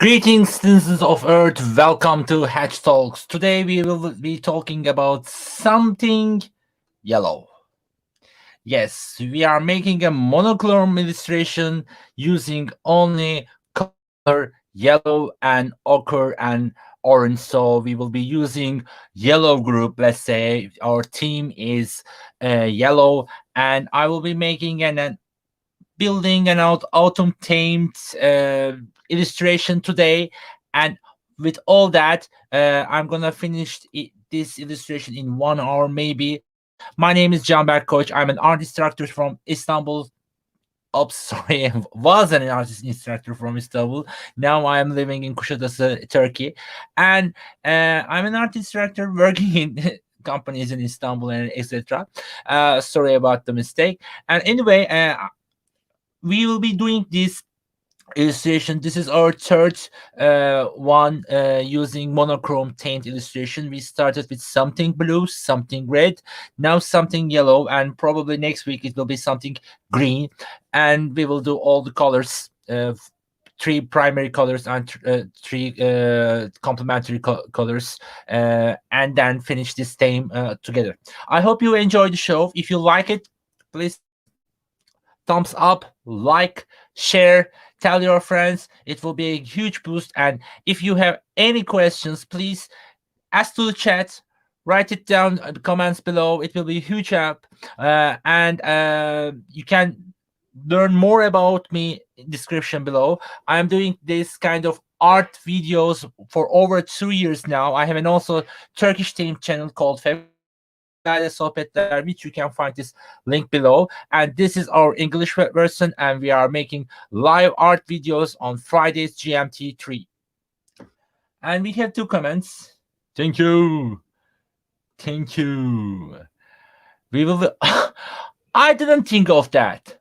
Greetings, citizens of Earth. Welcome to Hatch Talks. Today we will be talking about something yellow. Yes, we are making a monochrome illustration using only color yellow and ochre and orange. So we will be using yellow group. Let's say our team is yellow, and I will be making an building an autumn themed illustration today. And with all that, I'm gonna finish this illustration in 1 hour, maybe. My name is Can Berk Koç. I'm an art instructor from Istanbul. Oops, sorry, was an artist instructor from Istanbul. Now I am living in Kuşadası, Turkey, and I'm an art instructor working in companies in Istanbul and etc. Sorry about the mistake. And anyway, we will be doing this illustration. This is our third one using monochrome paint illustration. We started with something blue, something red, now something yellow, and probably next week it will be something green. And we will do all the colors, three primary colors and three complementary colors, and then finish this theme together. I hope you enjoy the show. If you like it, please thumbs up, like, share, tell your friends. It will be a huge boost. And if you have any questions, please ask to the chat. Write it down in the comments below. It will be a huge help. And you can learn more about me in description below. I'm doing this kind of art videos for over 2 years now. I have an also Turkish themed channel called Fevkalade Sohbetler, which you can find this link below. And this is our English version, and we are making live art videos on Fridays GMT 3. And we have 2 comments. Thank you. Thank you. We will. I didn't think of that.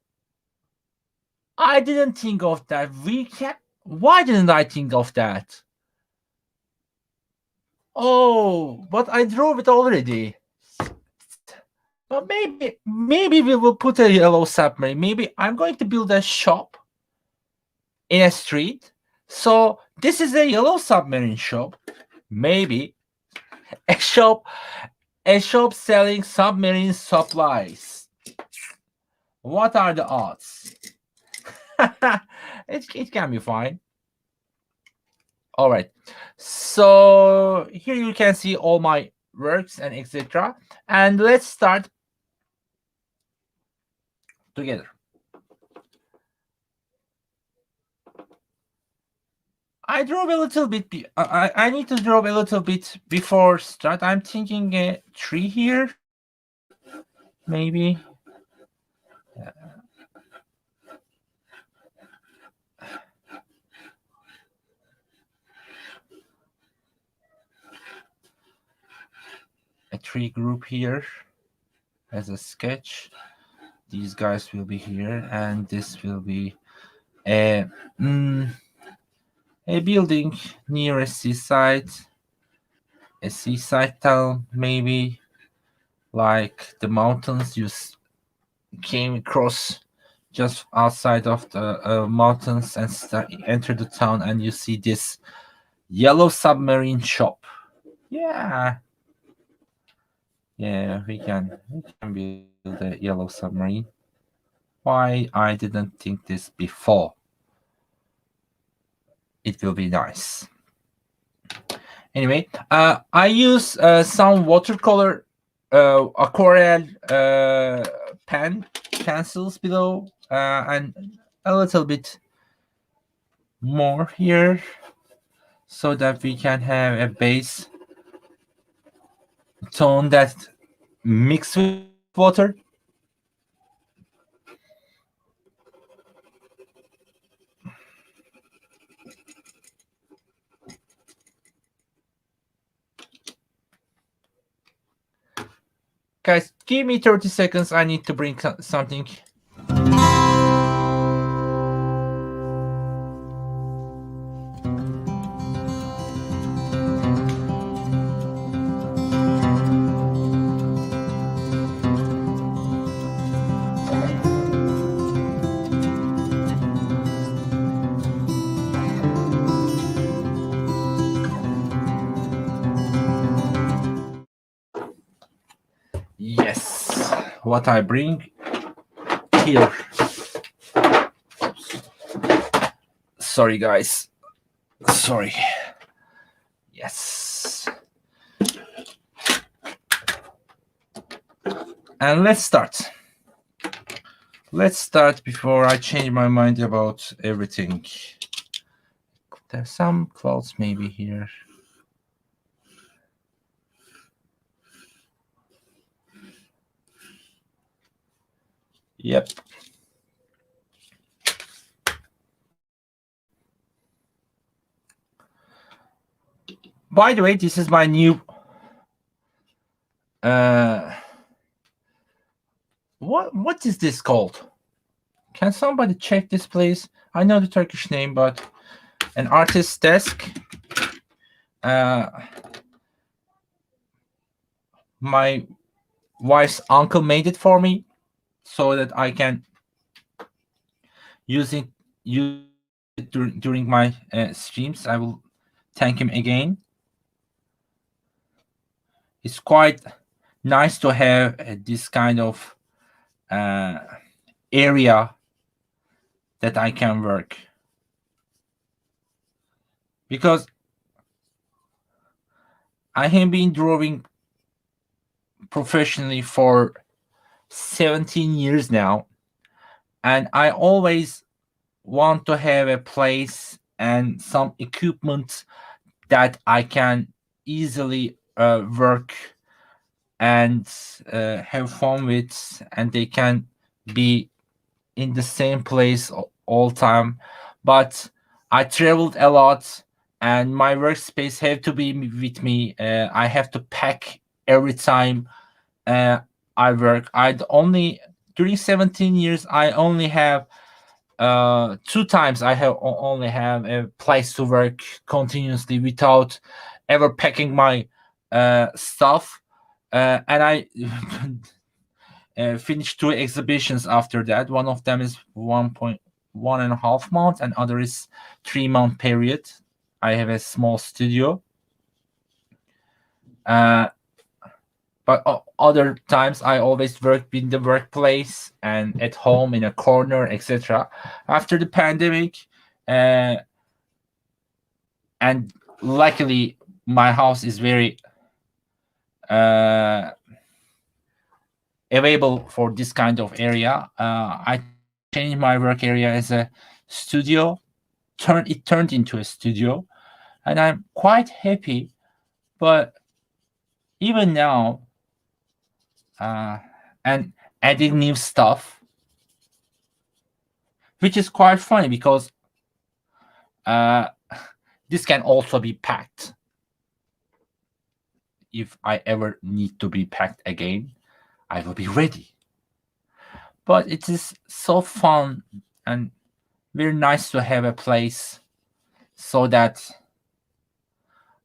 I didn't think of that. We can. Why didn't I think of that? Oh, but I drove it already. But maybe we will put a yellow submarine. Maybe I'm going to build a shop in a street. So this is a yellow submarine shop. Maybe a shop selling submarine supplies. What are the odds? it can be fine. All right. So here you can see all my works and etc. And let's start together. I drove a little bit. I need to draw a little bit before start. I'm thinking a tree here, maybe. A tree group here as a sketch. These guys will be here, and this will be a building near a seaside town, maybe, like the mountains you came across just outside of the mountains and enter the town, and you see this yellow submarine shop. Yeah, we can build a yellow submarine. Why I didn't think this before? It will be nice. Anyway, I use some watercolor aquarelle pencils below, and a little bit more here, so that we can have a base tone that mix with water. Guys, give me 30 seconds. I need to bring something. Yes, what I bring here. Sorry, guys. Sorry. Yes. And let's start. Let's start before I change my mind about everything. There's some clouds maybe here. Yep. By the way, this is my new what is this called? Can somebody check this, please? I know the Turkish name, but an artist's desk. My wife's uncle made it for me so that I can use it during my streams. I will thank him again. It's quite nice to have this kind of area that I can work, because I have been drawing professionally for 17 years now, and I always want to have a place and some equipment that I can easily work and have fun with, and they can be in the same place all time. But I traveled a lot, and my workspace have to be with me. I have to pack every time I work. I'd only during 17 years I only have two times I have only have a place to work continuously without ever packing my stuff, and I finished two exhibitions after that. One of them is 1.1.5 months, and other is 3 month period. I have a small studio, but other times I always work in the workplace and at home in a corner, etc. After the pandemic, and luckily my house is very available for this kind of area. I changed my work area as a studio. It turned into a studio, and I'm quite happy. But even now, and adding new stuff, which is quite funny because this can also be packed if I ever need to be packed again. I will be ready. But it is so fun and very nice to have a place so that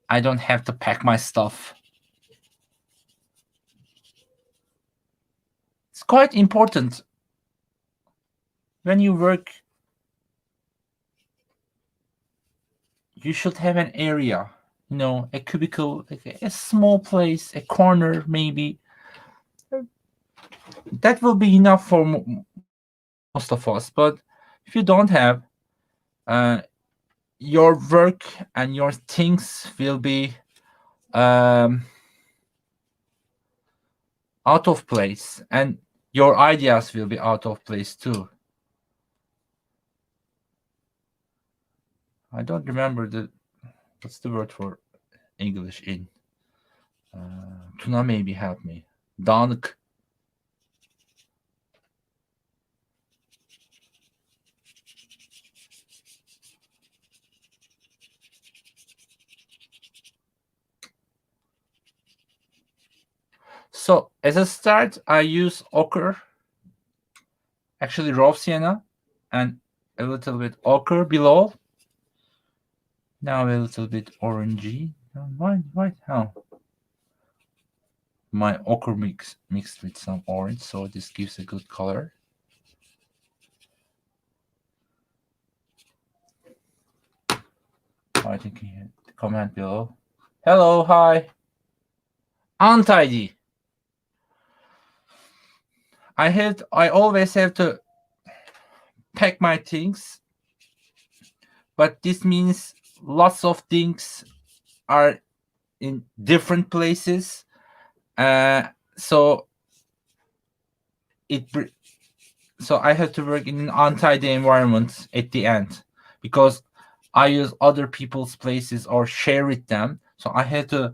I don't have to pack my stuff. It's quite important when you work. You should have an area, a cubicle, like a small place, a corner maybe. That will be enough for most of us. But if you don't have, your work and your things will be out of place, and your ideas will be out of place too. I don't remember what's the word for English in Tuna maybe help me. Dağınık. So as a start, I use ochre, actually raw sienna, and a little bit ochre below. Now a little bit orangey. Why? How? My ochre mixed with some orange, so this gives a good color. I think comment below. Hello, hi. Untidy. I always have to pack my things, but this means lots of things are in different places. So it br- so I have to work in an untidy environment at the end because I use other people's places or share with them. So I have to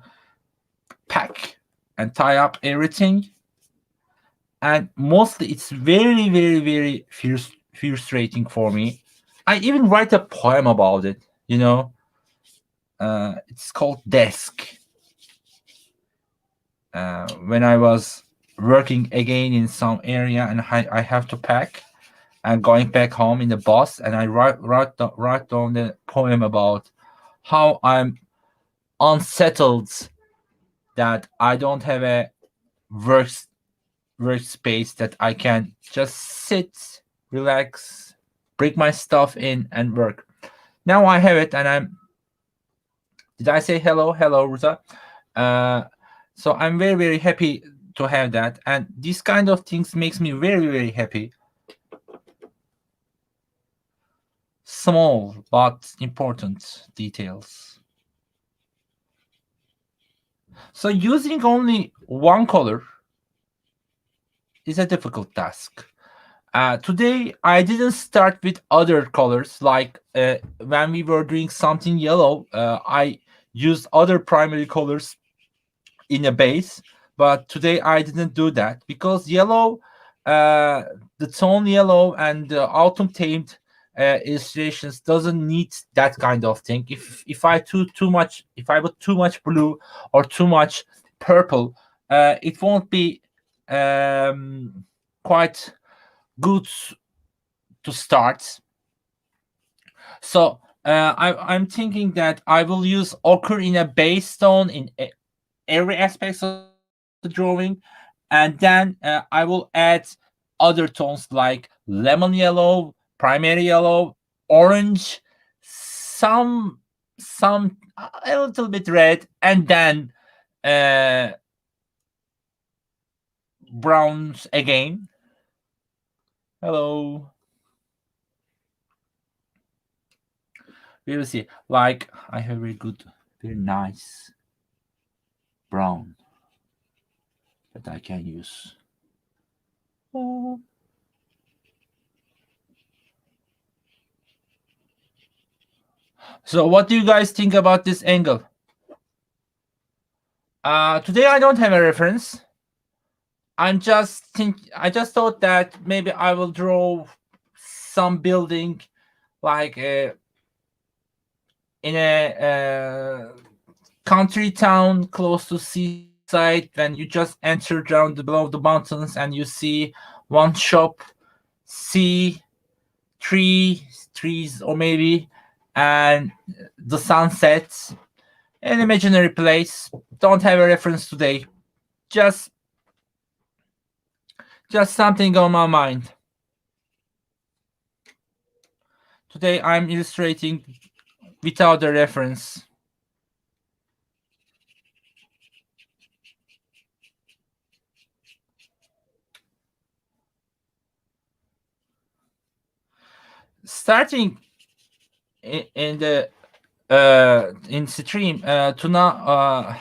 pack and tie up everything, and mostly it's very, very, very frustrating for me. I even write a poem about it. It's called Desk. When I was working again in some area and I have to pack and going back home in the bus, and I write down the poem about how I'm unsettled that I don't have a work workspace that I can just sit, relax, bring my stuff in and work. Now I have it, and I'm. Did I say hello? Hello, Ruta. Uh, so I'm very, very happy to have that, and these kind of things makes me very, very happy. Small but important details. So using only one color is a difficult task. Today, I didn't start with other colors. Like when we were doing something yellow, I used other primary colors in a base. But today, I didn't do that because yellow, uh, the tone yellow and the autumn themed illustrations doesn't need that kind of thing. If I too much, if I put too much blue or too much purple, it won't be quite good to start. So I'm thinking that I will use ochre in a base tone in every aspect of the drawing, and then I will add other tones like lemon yellow, primary yellow, orange, some a little bit red, and then uh, browns again. Hello. We will see. Like I have very good, very nice brown that I can use. So what do you guys think about this angle? Today I don't have a reference. I just thought that maybe I will draw some building like in a country town close to seaside when you just enter down below the mountains and you see one shop, sea, trees or maybe, and the sunset. An imaginary place. Don't have a reference today. Just just something on my mind. Today I'm illustrating without a reference. Starting in the in stream, Tuna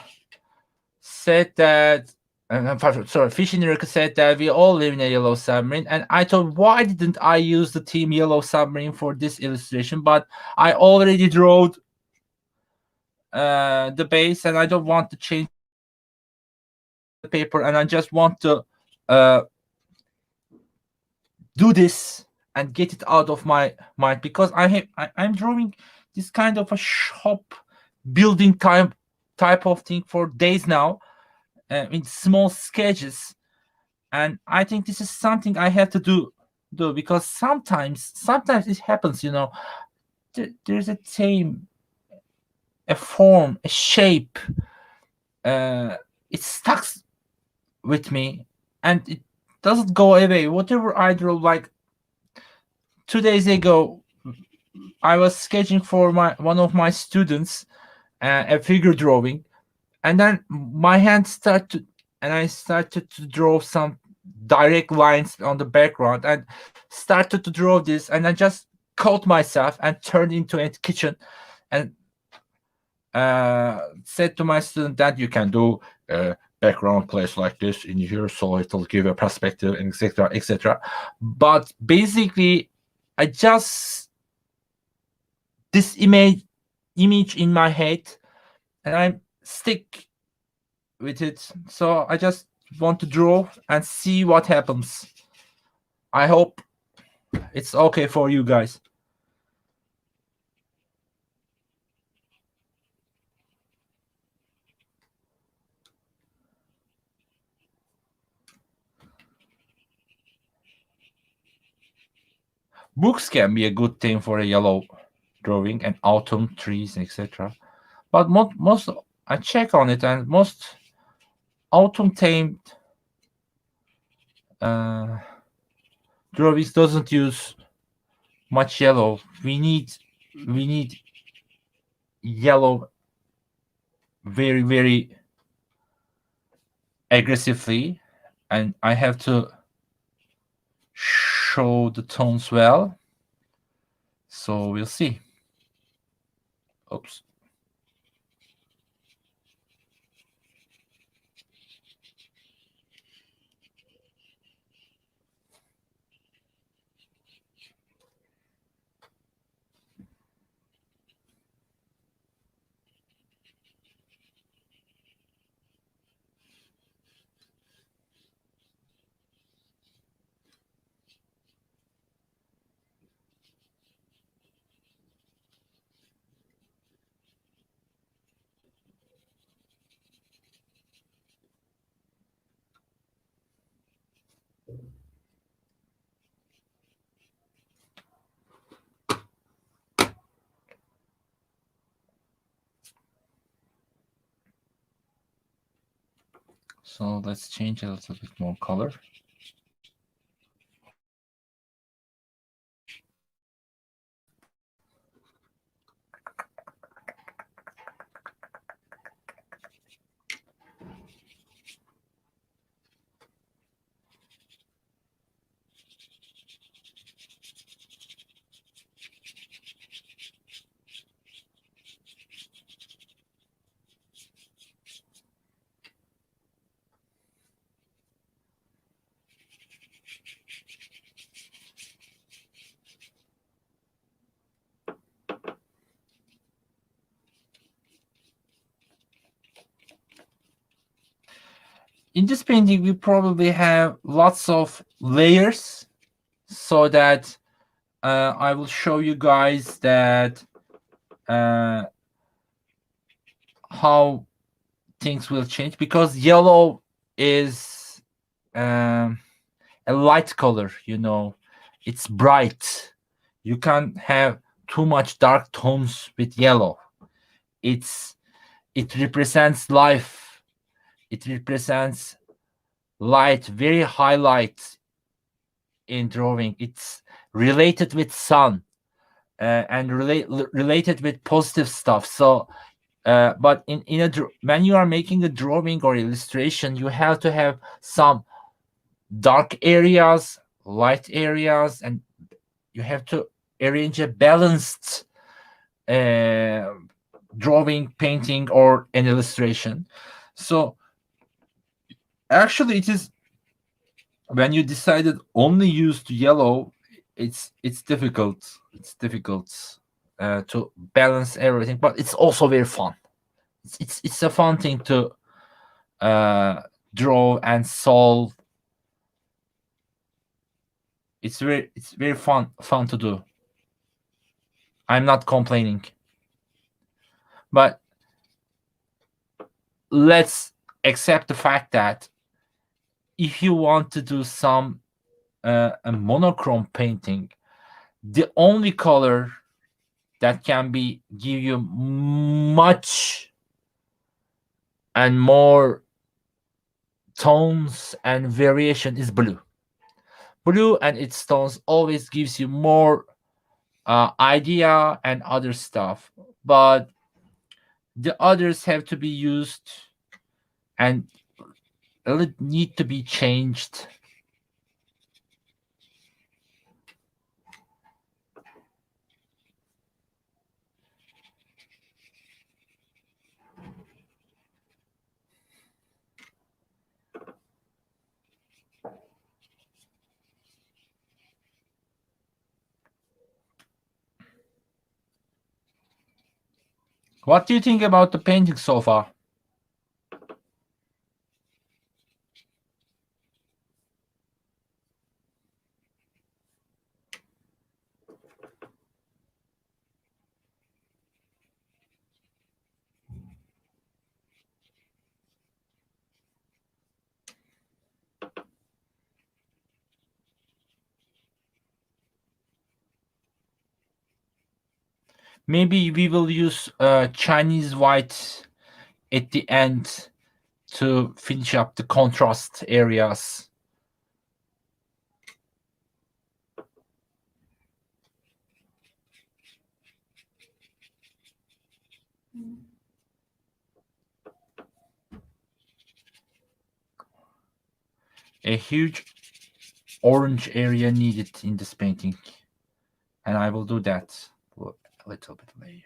said that. Sorry, Fishing Rick said that we all live in a yellow submarine, and I thought, why didn't I use the team yellow submarine for this illustration? But I already drew the base, and I don't want to change the paper, and I just want to uh, do this and get it out of my mind because I'm drawing this kind of a shop building type of thing for days now in small sketches, and I think this is something I have to do because sometimes it happens, there's a theme, a form, a shape, it stuck with me and it doesn't go away. Whatever I draw, like 2 days ago, I was sketching for one of my students a figure drawing, and then my hand started, and I started to draw some direct lines on the background and started to draw this, and I just caught myself and turned into a kitchen and said to my student that you can do background place like this in here, so it'll give a perspective, and etc., etc. But basically, I just this image in my head, and I stick with it. So I just want to draw and see what happens. I hope it's okay for you guys. Books can be a good thing for a yellow drawing, and autumn trees, etc. But most I check on it, and most autumn themed drawings doesn't use much yellow. We need yellow very aggressively, and I have to show the tones well. So we'll see. Oops. So let's change a little bit more color. In this painting, we probably have lots of layers, so that I will show you guys that how things will change, because yellow is a light color. It's bright. You can't have too much dark tones with yellow. It represents life. It represents light, very high light in drawing. It's related with sun, and related with positive stuff. So but when you are making a drawing or illustration, you have to have some dark areas, light areas, and you have to arrange a balanced drawing, painting, or an illustration. So actually, it is when you decided only use the yellow, it's difficult. It's difficult to balance everything, but it's also very fun. It's a fun thing to draw and solve. It's very fun to do. I'm not complaining, but let's accept the fact that if you want to do some a monochrome painting, the only color that can give you much and more tones and variation is blue. Blue and its tones always gives you more idea and other stuff, but the others have to be used and need to be changed What do you think about the painting so far? Maybe we will use Chinese white at the end to finish up the contrast areas. A huge orange area needed in this painting, and I will do that a little bit later.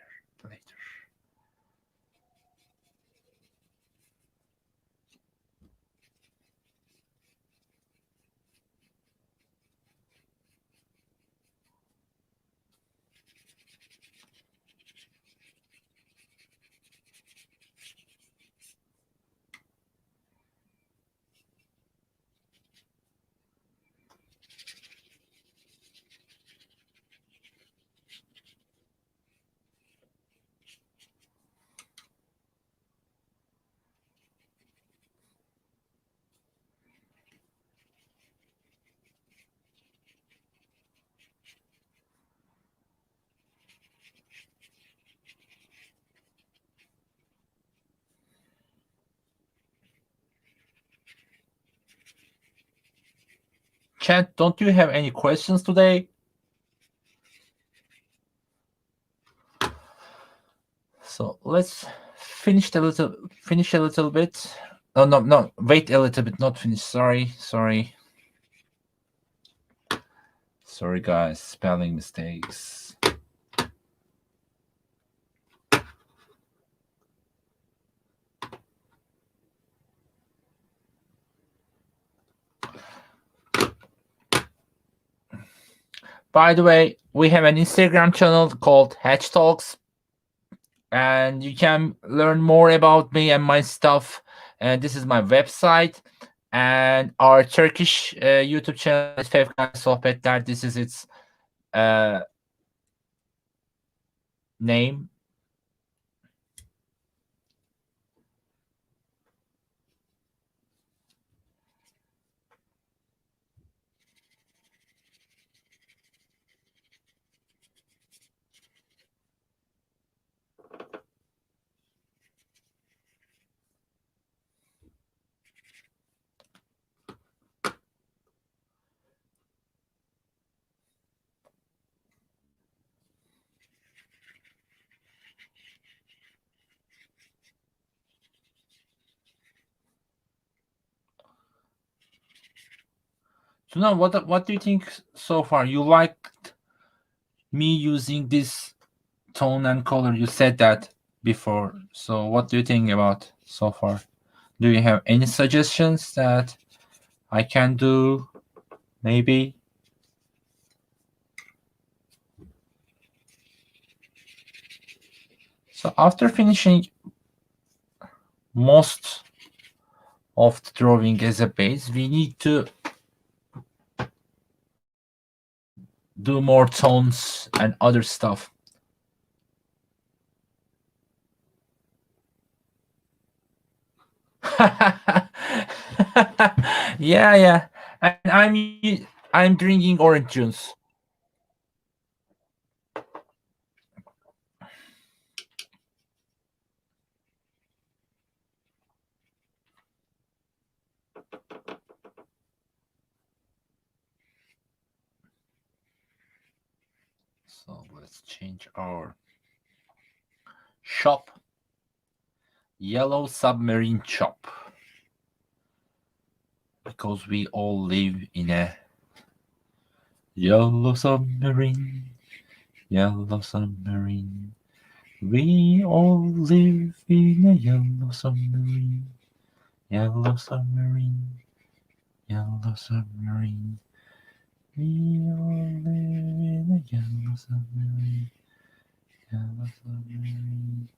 Chat, don't you have any questions today? So let's finish a little bit. Oh no, wait a little bit, not finish. Sorry. Sorry guys, spelling mistakes. By the way, we have an Instagram channel called Hatch Talks, and you can learn more about me and my stuff. And this is my website, and our Turkish YouTube channel is Fevkalade Sohbetler. This is its name. So now, what do you think so far? You liked me using this tone and color? You said that before. So what do you think about so far? Do you have any suggestions that I can do? Maybe. So after finishing most of the drawing as a base, we need to do more tones and other stuff. Yeah. And I'm drinking orange juice. So let's change our shop. Yellow submarine shop. Because we all live in a yellow submarine. Yellow submarine. We all live in a yellow submarine. Yellow submarine. Yellow submarine. We all live in a yellow submarine. Yellow submarine.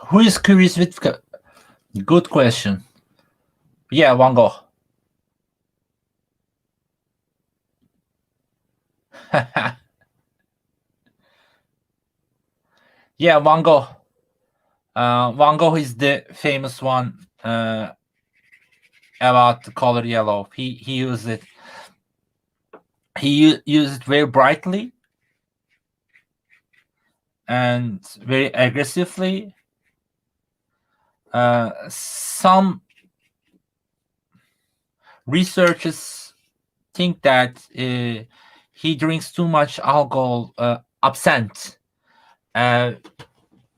Who is curious with good question? Yeah, Van Gogh. Yeah, Van Gogh. Van Gogh is the famous one about the color yellow. He used it. He used it very brightly and very aggressively. Some researchers think that he drinks too much alcohol, absinthe,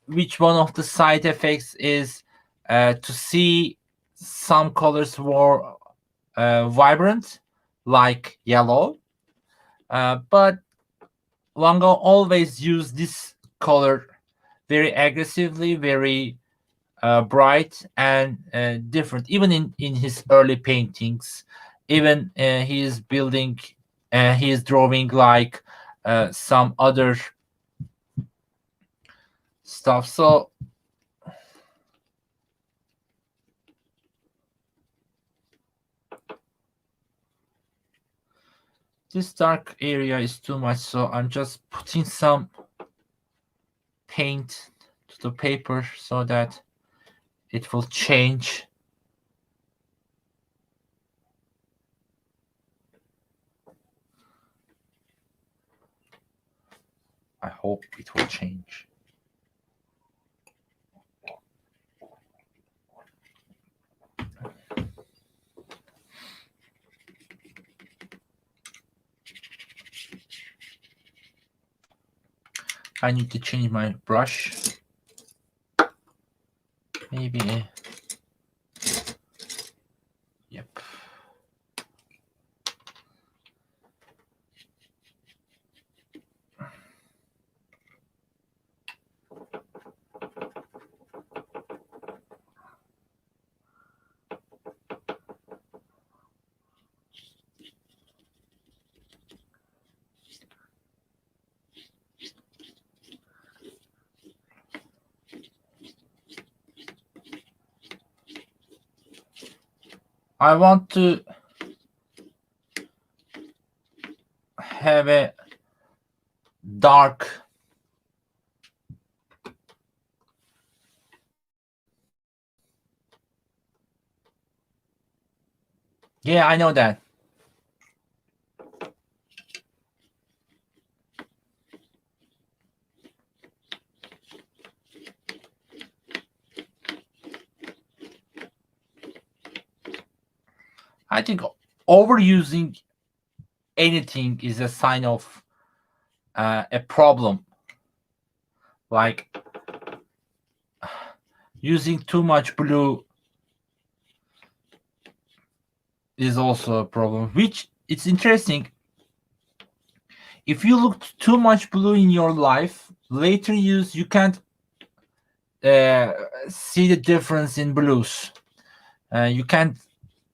which one of the side effects is to see some colors more vibrant, like yellow. But Van Gogh always used this color very aggressively, very bright and different. Even in his early paintings, even he is building, he is drawing like some other stuff. So this dark area is too much, so I'm just putting some paint to the paper so that it will change. I hope it will change. I need to change my brush. Maybe. Yep. I want to have a dark yeah, I know that. I think overusing anything is a sign of a problem. Like using too much blue is also a problem, which it's interesting. If you look too much blue in your life, later you can't see the difference in blues. You can't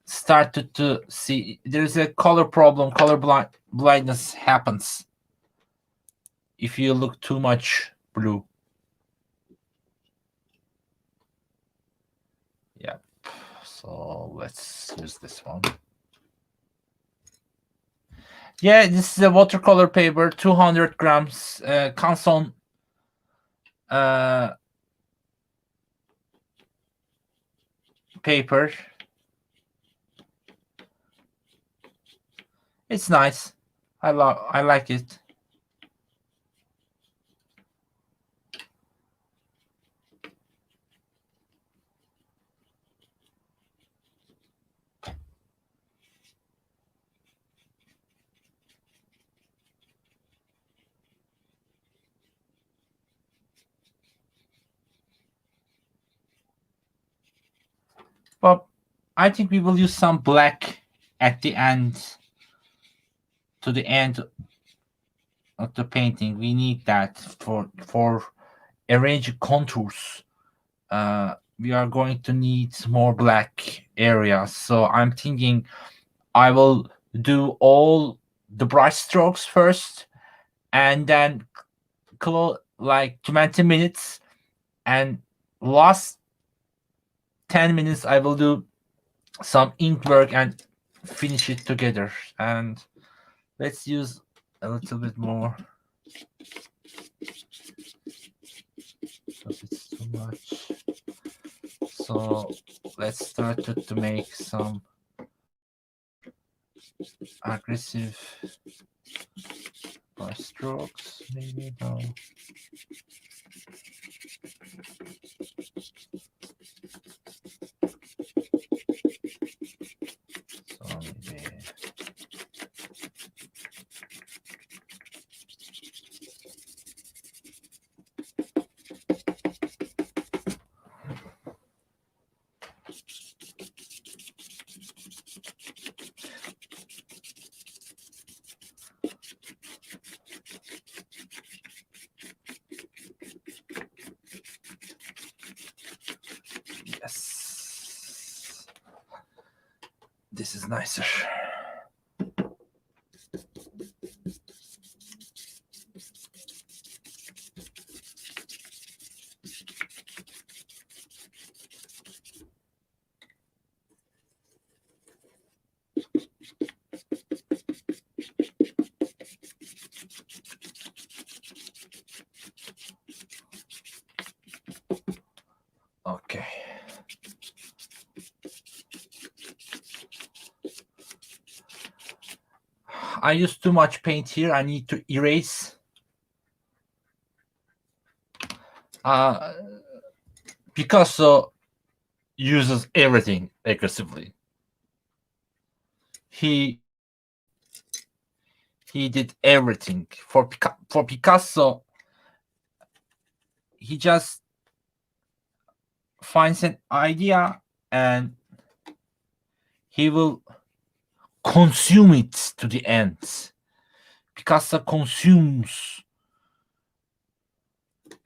start to see there's a color problem. Blindness happens if you look too much blue. Yeah. So let's use this one. Yeah, this is a watercolor paper, 200 grams, Canson paper. It's nice. I like it. But I think we will use some black at the end, to the end of the painting. We need that for arrange contours. We are going to need more black areas. So I'm thinking I will do all the brush strokes first, and then like 20 minutes, and last 10 minutes I will do some ink work and finish it together. And let's use a little bit more because it's too much. So let's start to make some aggressive brush strokes. Maybe no. So maybe. Yes. This is nicer. Okay. I used too much paint here. I need to erase. Picasso uses everything aggressively. He did everything for Picasso. He just finds an idea and he will consume it to the end. Picasso consumes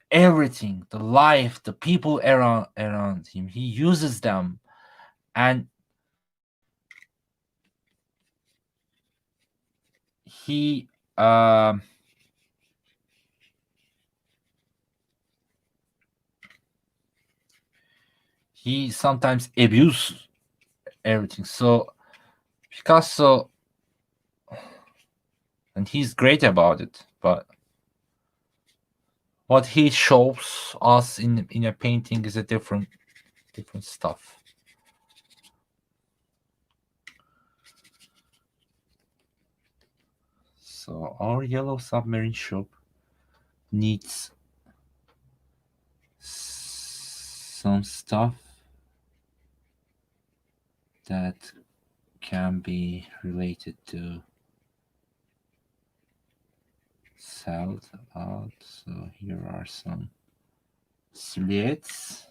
everything, the life, the people around him. He uses them, and he he sometimes abuses everything. So Picasso, and he's great about it, but what he shows us in a painting is a different stuff. So our yellow submarine shop needs some stuff that can be related to salt out. So here are some slits.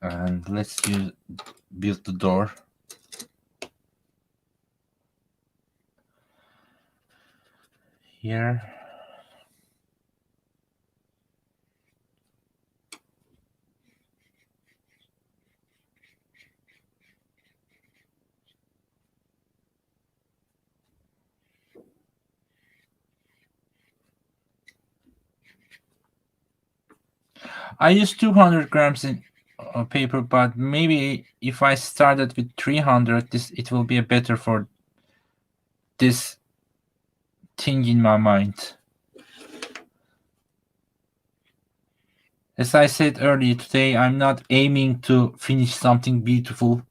And let's build the door. Here. I used 200 grams in paper, but maybe if I started with 300, it will be better for this thing in my mind. As I said earlier today, I'm not aiming to finish something beautiful.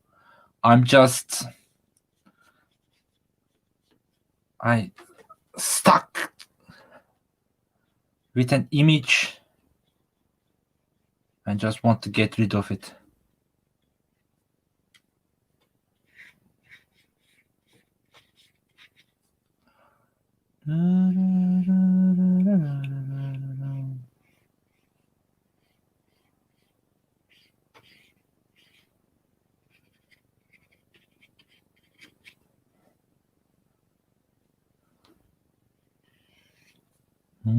I'm just stuck with an image and just want to get rid of it. But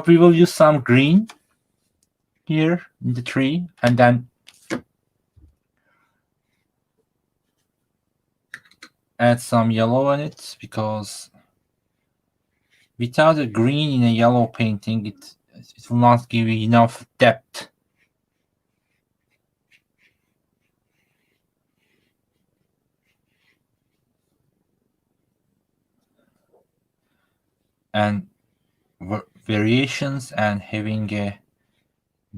we will use some green here in the tree, and then add some yellow in it, because without a green in a yellow painting, it will not give you enough depth. And variations and having a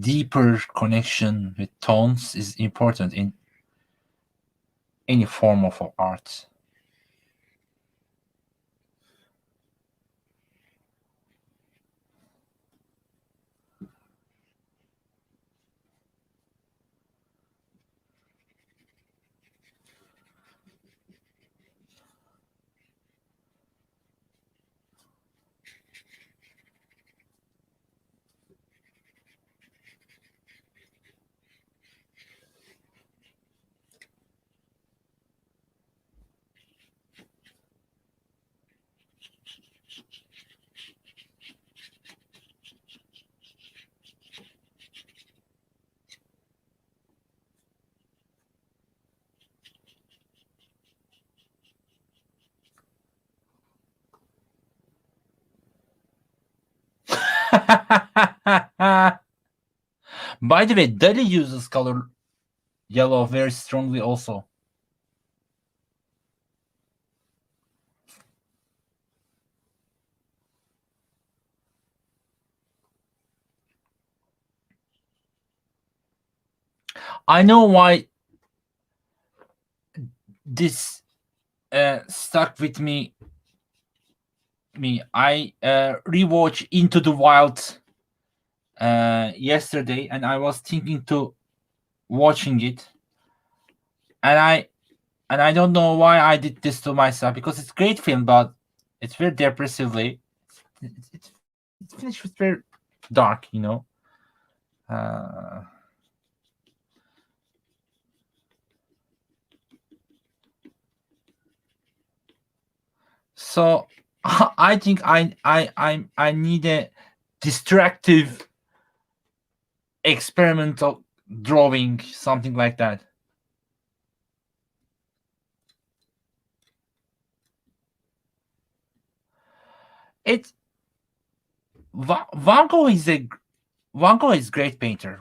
deeper connection with tones is important in any form of art. By the way, Dali uses color yellow very strongly also. I know why this stuck with me. I rewatched Into the Wild yesterday, and I was thinking to watching it, and I don't know why I did this to myself, because it's a great film, but it's very depressively. It's finished with very dark, you know. So I think I need a distractive experimental drawing, something like that. It Van Gogh is a great painter.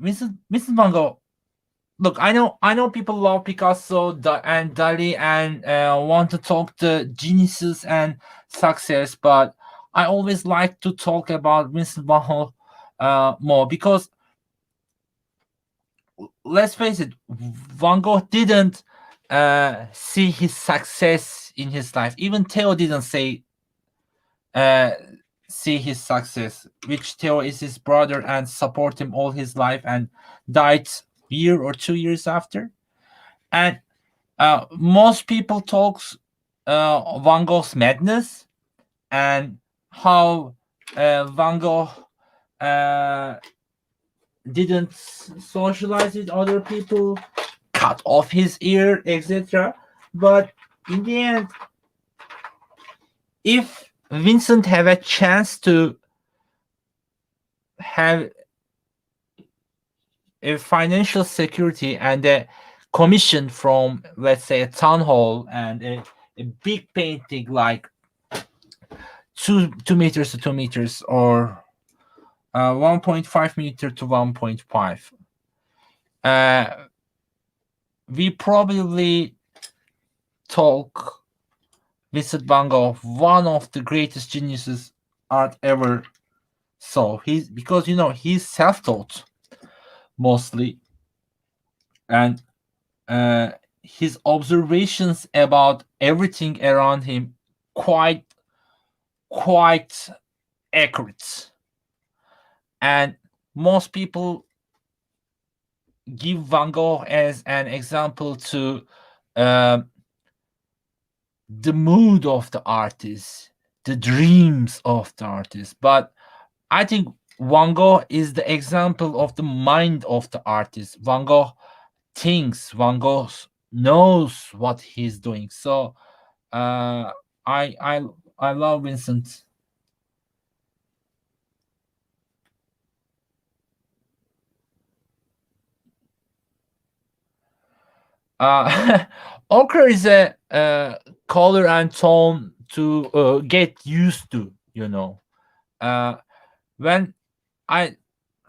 Mrs. Van Gogh. Look, I know people love Picasso and Dali and want to talk the geniuses and success, but I always like to talk about Mrs. Van Gogh more, because let's face it, Van Gogh didn't see his success in his life. Even Theo didn't see his success, which Theo is his brother and support him all his life, and died year or 2 years after. And most people talks Van Gogh's madness, and how Van Gogh didn't socialize with other people, cut off his ear, etc. But in the end, if Vincent have a chance to have a financial security and a commission from, let's say, a town hall and a big painting like 2 meters to 2 meters, or 1.5 meter to 1.5, we probably talk Vincent Van Gogh, one of the greatest geniuses art ever saw. Because he's self-taught mostly, and his observations about everything around him quite quite accurate, and most people give Van Gogh as an example to uh, the mood of the artist, the dreams of the artist. But I think Van Gogh is the example of the mind of the artist. Van Gogh thinks, Van Gogh knows what he's doing. So uh, I I I love Vincent. Uh, Ochre is a color and tone to get used to. Uh, when I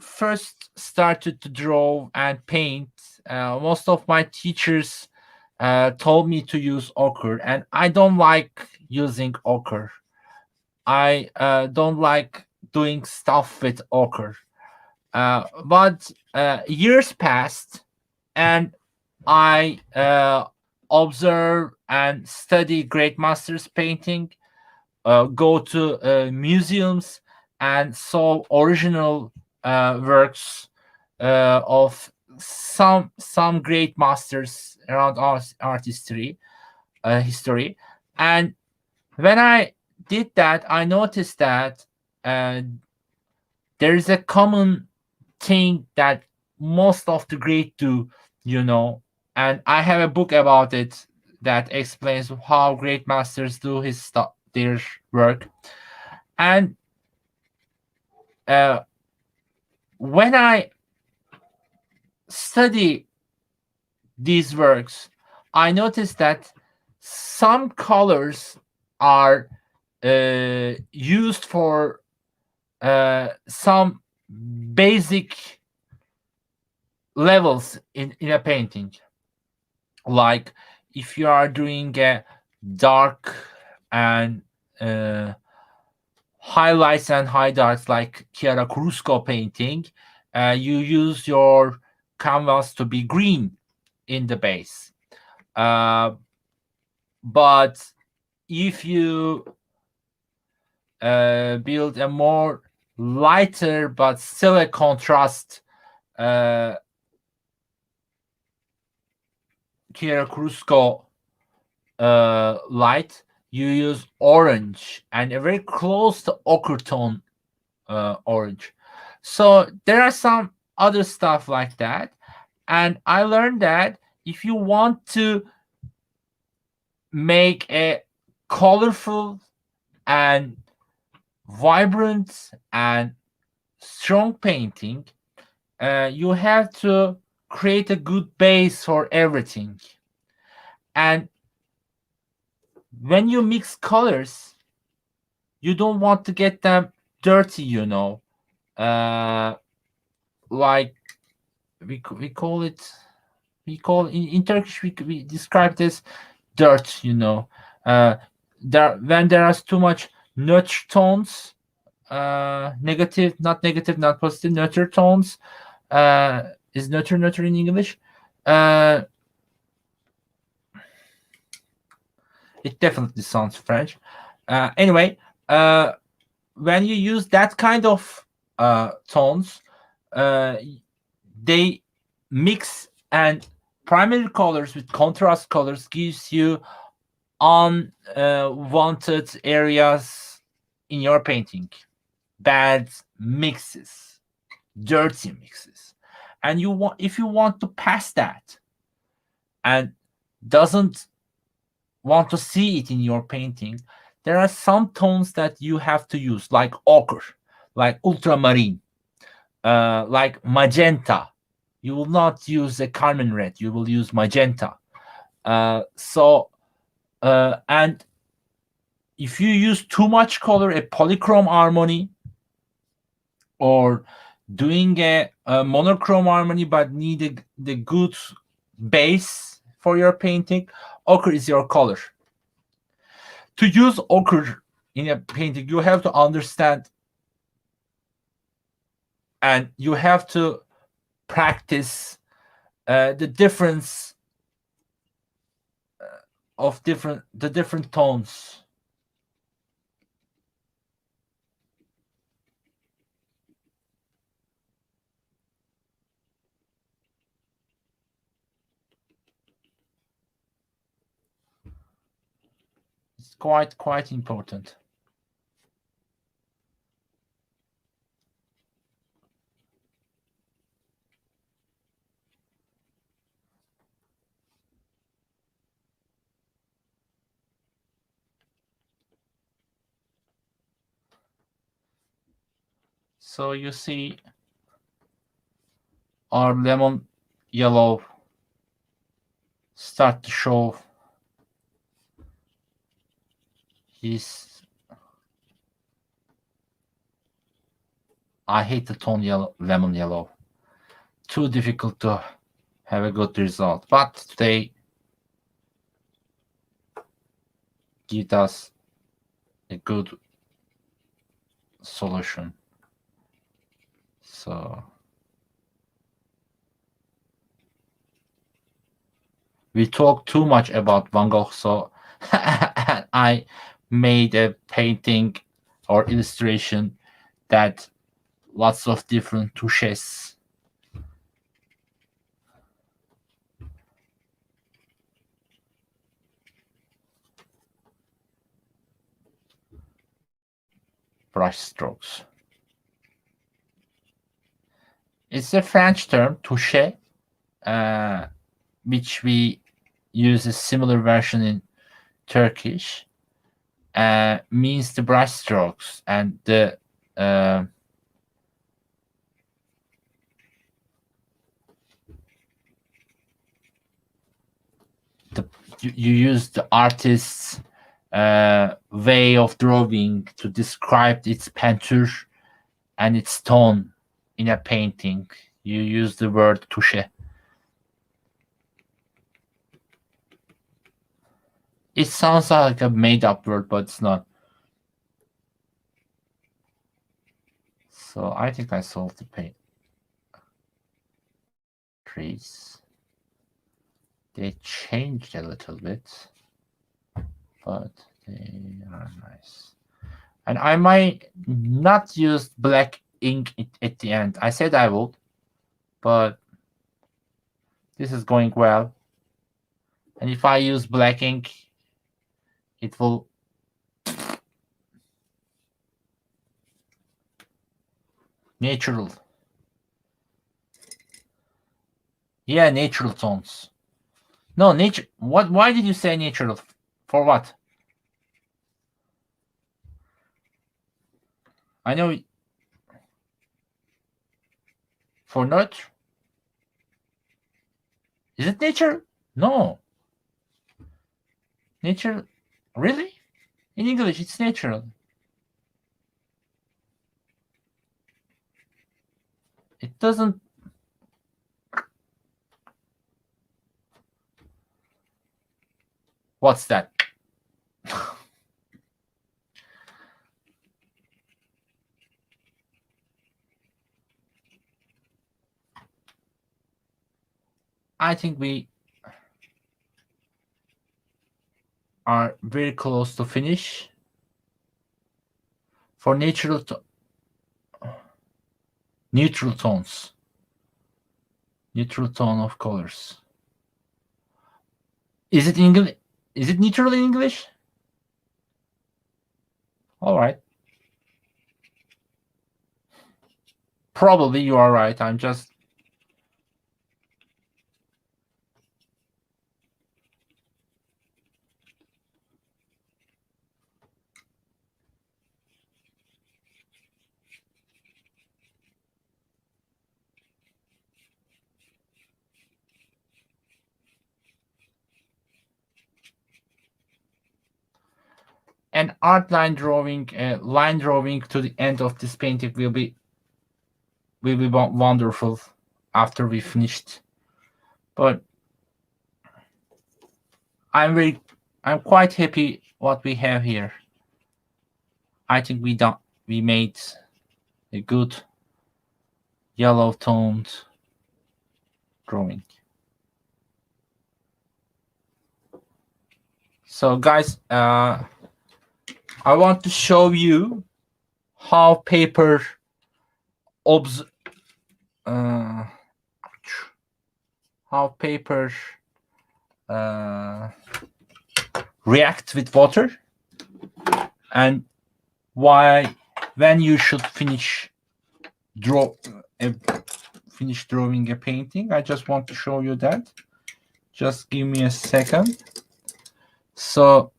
first started to draw and paint, most of my teachers told me to use ochre, and I don't like using ochre. I don't like doing stuff with ochre. But years passed, and I observe and study great masters painting, go to museums, and saw original works of some great masters around art history. And when I did that, I noticed that uh, there is a common thing that most of the great do, you know. And I have a book about it that explains how great masters do their work. And uh, when I study these works, I noticed that some colors are used for some basic levels in a painting. Like if you are doing a dark and uh, highlights and highlights like chiaroscuro painting, you use your canvas to be green in the base. Uh, but if you build a more lighter but still a contrast uh, chiaroscuro light, you use orange and a very close to ochre tone orange. So there are some other stuff like that. And I learned that if you want to make a colorful and vibrant and strong painting, you have to create a good base for everything. And when you mix colors, you don't want to get them dirty. Uh, like we call it, in Turkish we describe this dirt. Uh, when there is too much neutral tones, negative, not negative, not positive, neutral tones. Is neutral in English? Uh, it definitely sounds French. Anyway, when you use that kind of tones, uh, they mix, and primary colors with contrast colors gives you unwanted areas in your painting, bad mixes, dirty mixes. And if you want to pass that and doesn't want to see it in your painting, there are some tones that you have to use, like ochre, like ultramarine, like magenta. You will not use a carmine red, you will use magenta. And if you use too much color, a polychrome harmony, or doing a monochrome harmony but need the good base for your painting, ochre is your color. To use ochre in a painting, you have to understand and you have to practice the difference of different tones. It's quite important. So you see our lemon yellow start to show his. I hate the tone yellow, lemon yellow. Too difficult to have a good result. But today gives us a good solution. So we talked too much about Van Gogh, so I made a painting or illustration that lots of different touches. Brush strokes. It's a French term, touche, which we use a similar version in Turkish. Means the brush strokes and the you use the artist's way of drawing to describe its painter and its tone in a painting. You use the word touche. It sounds like a made-up word, but it's not. So I think I solved the paint. Trees. They changed a little bit, but they are nice. And I might not use black ink at the end. I said I would, but this is going well. And if I use black ink, it will natural. Yeah, natural tones. No, nature. What? Why did you say natural? For what? I know. For not. Is it nature? No. Nature. Really? In English, it's natural. It doesn't. What's that? I think we are very close to finish. For neutral tones. Neutral tone of colors. Is it English? Is it neutral in English? All right. Probably you are right. I'm just. An line drawing to the end of this painting will be wonderful after we finished. But I'm quite happy what we have here. I think we made a good yellow toned drawing. So guys, I want to show you how paper react with water. and when you should finish drawing a painting. I just want to show you that. Just give me a second. So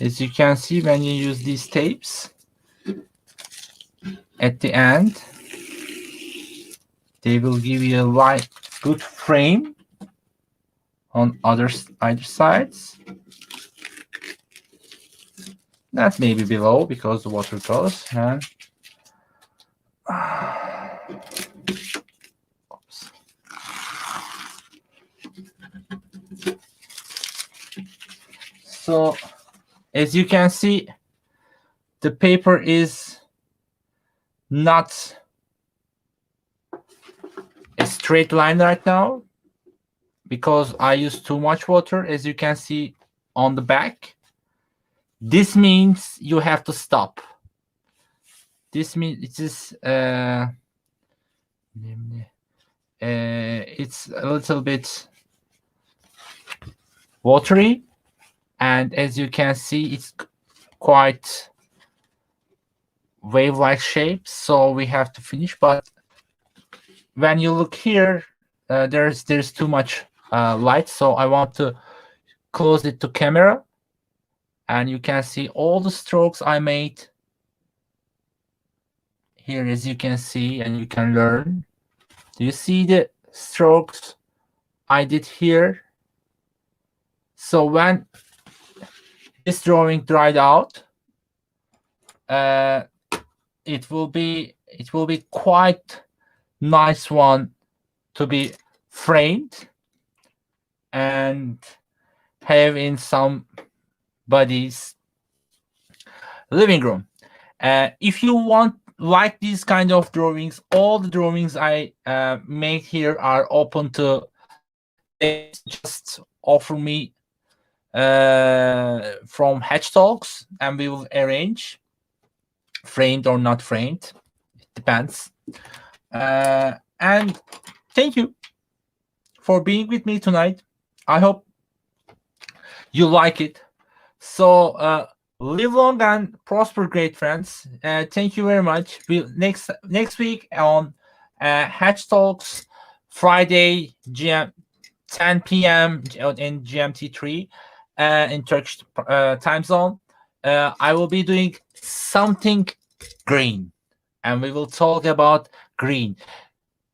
as you can see, when you use these tapes, at the end they will give you a good frame on either sides. That may be below because the watercolors, and oops. So as you can see, the paper is not a straight line right now because I used too much water, as you can see on the back. This means you have to stop. This means it is it's a little bit watery, and as you can see, it's quite wave-like shape, so we have to finish. But when you look here, there's too much light, so I want to close it to camera, and you can see all the strokes I made here, as you can see, and you can learn. Do you see the strokes I did here? So when this drawing dried out, it will be quite nice one to be framed and have in somebody's living room. If you like these kind of drawings, all the drawings I make here are open to sales. Just offer me from Hatch Talks, and we will arrange, framed or not framed, it depends. And thank you for being with me tonight. I hope you like it. So live long and prosper, great friends. Thank you very much. Next week on Hatch Talks, Friday, 10 p.m. in GMT3 in Turkish time zone. I will be doing something green, and we will talk about green.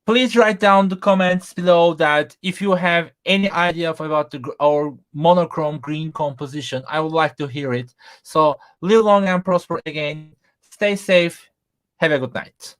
Please write down the comments below that if you have any idea about our monochrome green composition. I would like to hear it. So live long and prosper again. Stay safe. Have a good night.